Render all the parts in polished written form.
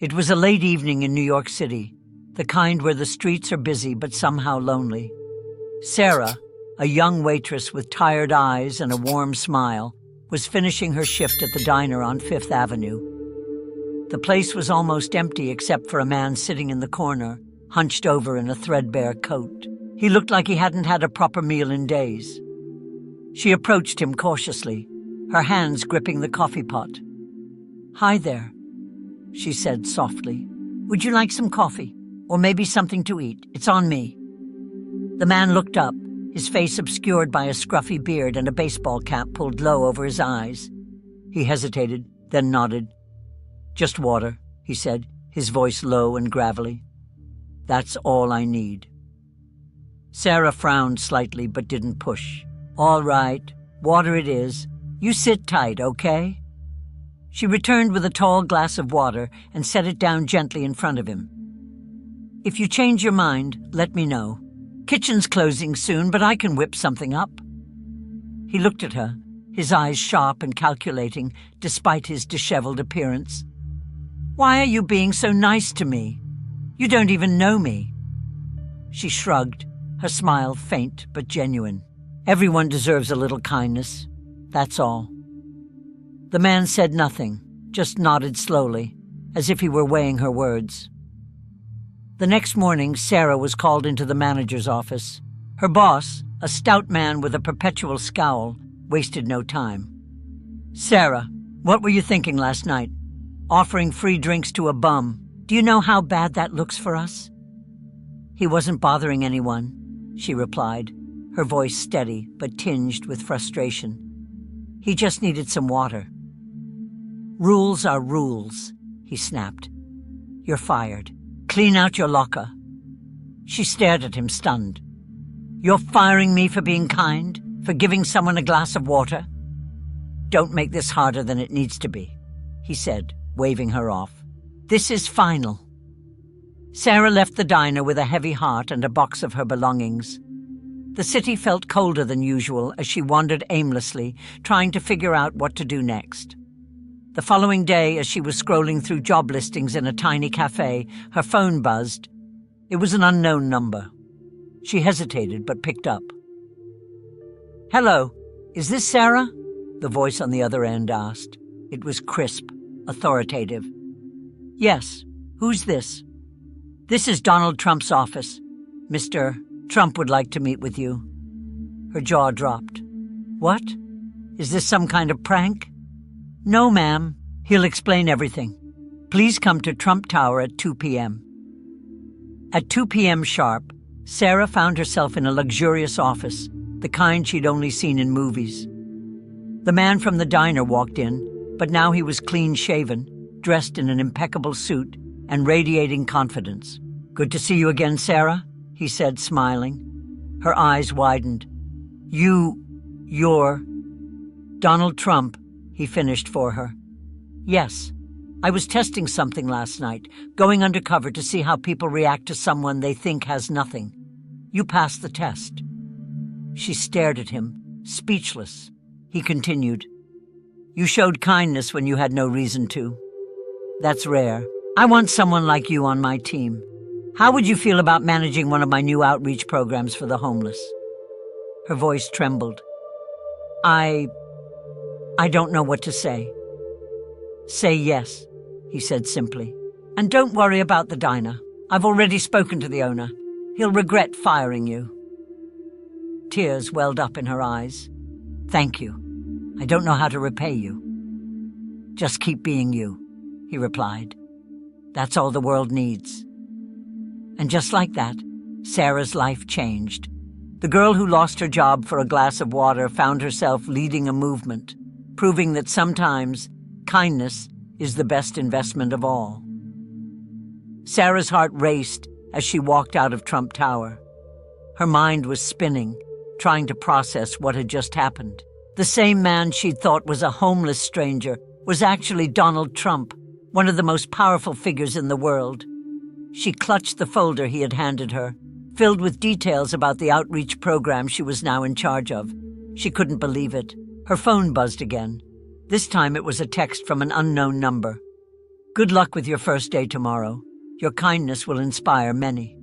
It was a late evening in New York City, the kind where the streets are busy but somehow lonely. Sarah, a young waitress with tired eyes and a warm smile, was finishing her shift at the diner on Fifth Avenue. The place was almost empty except for a man sitting in the corner, hunched over in a threadbare coat. He looked like he hadn't had a proper meal in days. She approached him cautiously, her hands gripping the coffee pot. "Hi there," she said softly. "Would you like some coffee? Or maybe something to eat? It's on me." The man looked up, his face obscured by a scruffy beard and a baseball cap pulled low over his eyes. He hesitated, then nodded. "Just water," he said, his voice low and gravelly. "That's all I need." Sarah frowned slightly but didn't push. "All right, water it is. You sit tight, okay?" She returned with a tall glass of water and set it down gently in front of him. "If you change your mind, let me know. Kitchen's closing soon, but I can whip something up." He looked at her, his eyes sharp and calculating despite his disheveled appearance. "Why are you being so nice to me? You don't even know me." She shrugged, her smile faint but genuine. "Everyone deserves a little kindness. That's all." The man said nothing, just nodded slowly, as if he were weighing her words. The next morning, Sarah was called into the manager's office. Her boss, a stout man with a perpetual scowl, wasted no time. "Sarah, what were you thinking last night? Offering free drinks to a bum. Do you know how bad that looks for us?" "He wasn't bothering anyone," she replied, her voice steady but tinged with frustration. "He just needed some water." "Rules are rules," he snapped. "You're fired. Clean out your locker." She stared at him, stunned. "You're firing me for being kind? For giving someone a glass of water?" "Don't make this harder than it needs to be," he said, waving her off. "This is final." Sarah left the diner with a heavy heart and a box of her belongings. The city felt colder than usual as she wandered aimlessly, trying to figure out what to do next. The following day, as she was scrolling through job listings in a tiny cafe, her phone buzzed. It was an unknown number. She hesitated but picked up. "Hello, is this Sarah?" the voice on the other end asked. It was crisp, authoritative. "Yes, who's this?" "This is Donald Trump's office. Mr. Trump would like to meet with you." Her jaw dropped. "What? Is this some kind of prank?" "No, ma'am. He'll explain everything. Please come to Trump Tower at 2 p.m. At 2 p.m. sharp, Sarah found herself in a luxurious office, the kind she'd only seen in movies. The man from the diner walked in, but now he was clean-shaven, dressed in an impeccable suit, and radiating confidence. "Good to see you again, Sarah," he said, smiling. Her eyes widened. You're Donald Trump," he finished for her. "Yes. I was testing something last night, going undercover to see how people react to someone they think has nothing. You passed the test." She stared at him, speechless. He continued, "You showed kindness when you had no reason to. That's rare. I want someone like you on my team. How would you feel about managing one of my new outreach programs for the homeless?" Her voice trembled. I don't know what to say." "Say yes," he said simply. "And don't worry about the diner. I've already spoken to the owner. He'll regret firing you." Tears welled up in her eyes. "Thank you. I don't know how to repay you." "Just keep being you," he replied. "That's all the world needs." And just like that, Sarah's life changed. The girl who lost her job for a glass of water found herself leading a movement, proving that sometimes kindness is the best investment of all. Sarah's heart raced as she walked out of Trump Tower. Her mind was spinning, trying to process what had just happened. The same man she'd thought was a homeless stranger was actually Donald Trump, one of the most powerful figures in the world. She clutched the folder he had handed her, filled with details about the outreach program she was now in charge of. She couldn't believe it. Her phone buzzed again. This time it was a text from an unknown number. Good luck with your first day tomorrow. Your kindness will inspire many."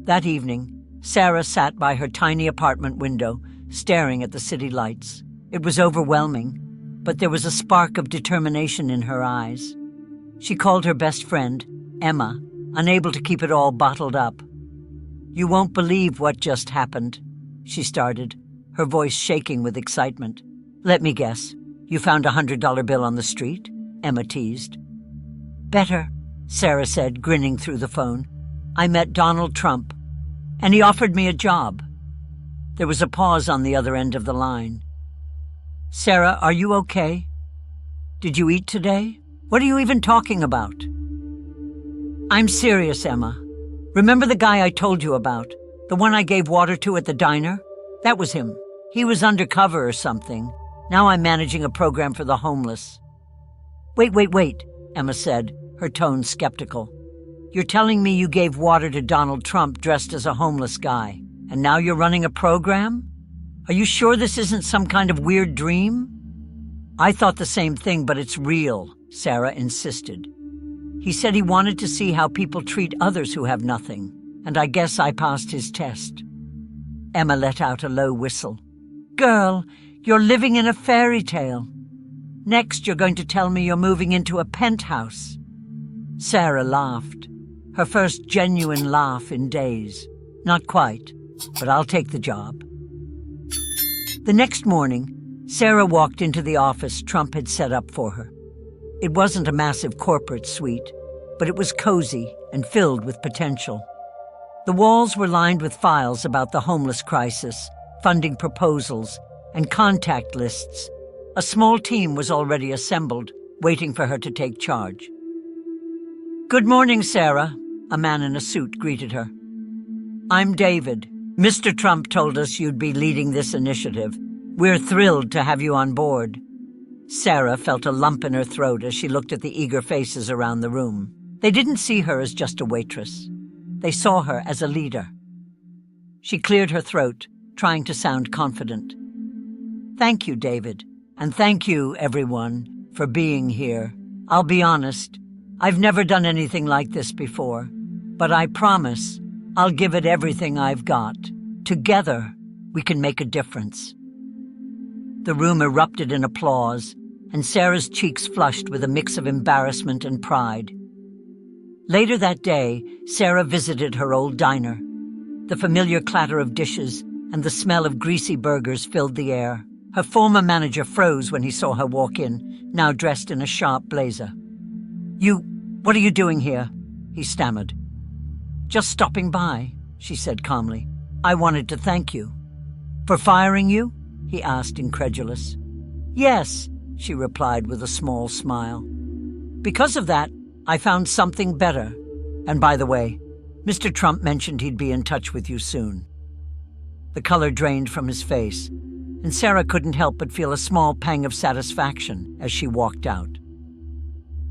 That evening, Sarah sat by her tiny apartment window, staring at the city lights. It was overwhelming, but there was a spark of determination in her eyes. She called her best friend, Emma, unable to keep it all bottled up. "You won't believe what just happened," she started, her voice shaking with excitement. "Let me guess. You found a $100 bill on the street?" Emma teased. "Better," Sarah said, grinning through the phone. "I met Donald Trump, and he offered me a job." There was a pause on the other end of the line. "Sarah, are you okay? Did you eat today? What are you even talking about?" "I'm serious, Emma. Remember the guy I told you about? The one I gave water to at the diner? That was him. He was undercover or something. Now I'm managing a program for the homeless." Wait, Emma said, her tone skeptical. "You're telling me you gave water to Donald Trump dressed as a homeless guy, and now you're running a program? Are you sure this isn't some kind of weird dream?" "I thought the same thing, but it's real," Sarah insisted. "He said he wanted to see how people treat others who have nothing, and I guess I passed his test." Emma let out a low whistle. "Girl, you're living in a fairy tale. Next, you're going to tell me you're moving into a penthouse." Sarah laughed, her first genuine laugh in days. "Not quite, but I'll take the job." The next morning, Sarah walked into the office Trump had set up for her. It wasn't a massive corporate suite, but it was cozy and filled with potential. The walls were lined with files about the homeless crisis, funding proposals, and contact lists. A small team was already assembled, waiting for her to take charge. "Good morning, Sarah," a man in a suit greeted her. "I'm David. Mr. Trump told us you'd be leading this initiative. We're thrilled to have you on board." Sarah felt a lump in her throat as she looked at the eager faces around the room. They didn't see her as just a waitress. They saw her as a leader. She cleared her throat, trying to sound confident. "Thank you, David. And thank you, everyone, for being here. I'll be honest, I've never done anything like this before, but I promise I'll give it everything I've got. Together, we can make a difference." The room erupted in applause, and Sarah's cheeks flushed with a mix of embarrassment and pride. Later that day, Sarah visited her old diner. The familiar clatter of dishes and the smell of greasy burgers filled the air. Her former manager froze when he saw her walk in, now dressed in a sharp blazer. What are you doing here?" he stammered. "Just stopping by," she said calmly. "I wanted to thank you." "For firing you?" he asked, incredulous. "Yes," she replied with a small smile. "Because of that, I found something better. And by the way, Mr. Trump mentioned he'd be in touch with you soon." The color drained from his face, and Sarah couldn't help but feel a small pang of satisfaction as she walked out.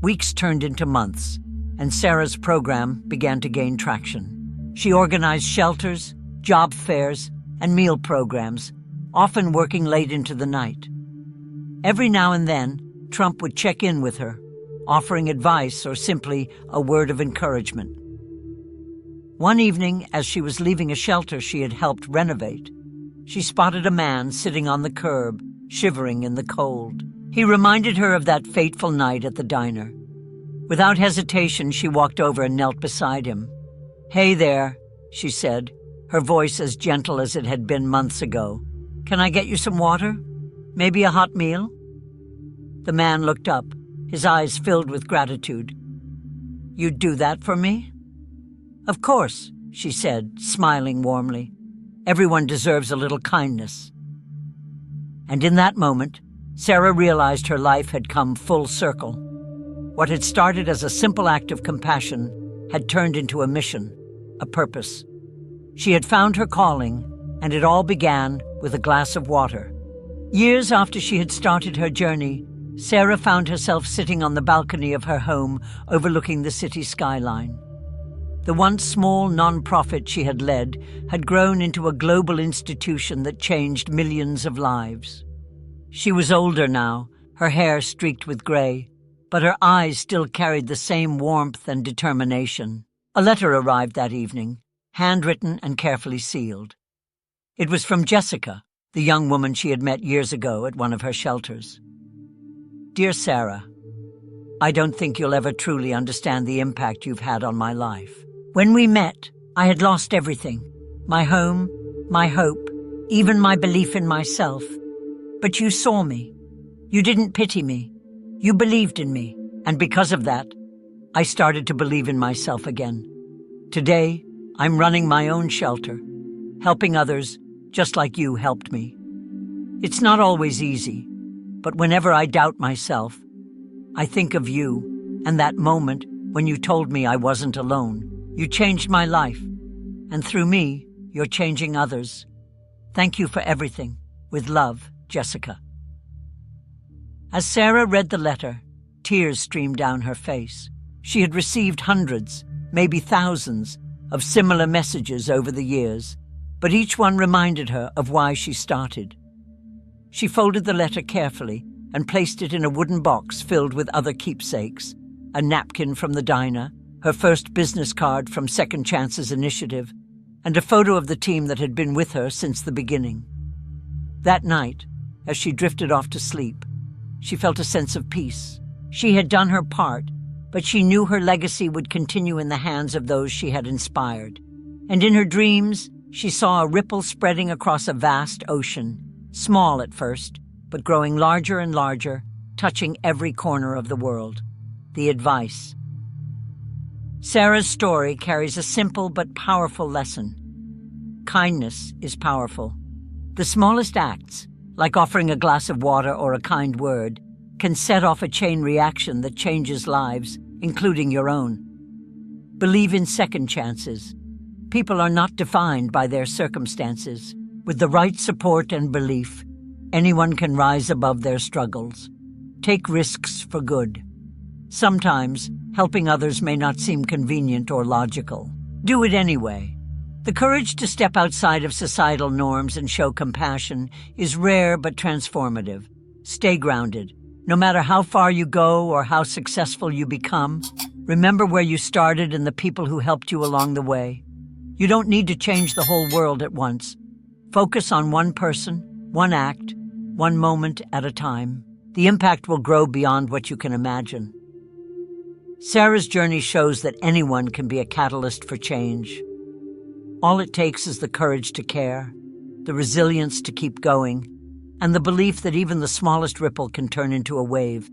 Weeks turned into months, and Sarah's program began to gain traction. She organized shelters, job fairs, and meal programs, often working late into the night. Every now and then, Trump would check in with her, offering advice or simply a word of encouragement. One evening, as she was leaving a shelter she had helped renovate, she spotted a man sitting on the curb, shivering in the cold. He reminded her of that fateful night at the diner. Without hesitation, she walked over and knelt beside him. "Hey there," she said, her voice as gentle as it had been months ago. "Can I get you some water? Maybe a hot meal?" The man looked up, his eyes filled with gratitude. "You'd do that for me?" "Of course," she said, smiling warmly. "Everyone deserves a little kindness." And in that moment, Sarah realized her life had come full circle. What had started as a simple act of compassion had turned into a mission, a purpose. She had found her calling, and it all began with a glass of water. Years after she had started her journey, Sarah found herself sitting on the balcony of her home overlooking the city skyline. The once small non-profit she had led had grown into a global institution that changed millions of lives. She was older now, her hair streaked with gray, but her eyes still carried the same warmth and determination. A letter arrived that evening, handwritten and carefully sealed. It was from Jessica, the young woman she had met years ago at one of her shelters. Dear Sarah, I don't think you'll ever truly understand the impact you've had on my life. When we met, I had lost everything. My home, my hope, even my belief in myself. But you saw me. You didn't pity me. You believed in me. And because of that, I started to believe in myself again. Today, I'm running my own shelter, helping others just like you helped me. It's not always easy, but whenever I doubt myself, I think of you and that moment when you told me I wasn't alone. You changed my life, and through me, you're changing others. Thank you for everything. With love, Jessica. As Sarah read the letter, tears streamed down her face. She had received hundreds, maybe thousands, of similar messages over the years, but each one reminded her of why she started. She folded the letter carefully and placed it in a wooden box filled with other keepsakes, a napkin from the diner, her first business card from Second Chances Initiative, and a photo of the team that had been with her since the beginning. That night, as she drifted off to sleep, she felt a sense of peace. She had done her part, but she knew her legacy would continue in the hands of those she had inspired. And in her dreams, she saw a ripple spreading across a vast ocean, small at first, but growing larger and larger, touching every corner of the world. The advice. Sarah's story carries a simple but powerful lesson. Kindness is powerful. The smallest acts, like offering a glass of water or a kind word, can set off a chain reaction that changes lives, including your own. Believe in second chances. People are not defined by their circumstances. With the right support and belief, anyone can rise above their struggles. Take risks for good. Sometimes, helping others may not seem convenient or logical. Do it anyway. The courage to step outside of societal norms and show compassion is rare but transformative. Stay grounded. No matter how far you go or how successful you become, remember where you started and the people who helped you along the way. You don't need to change the whole world at once. Focus on one person, one act, one moment at a time. The impact will grow beyond what you can imagine. Sarah's journey shows that anyone can be a catalyst for change. All it takes is the courage to care, the resilience to keep going, and the belief that even the smallest ripple can turn into a wave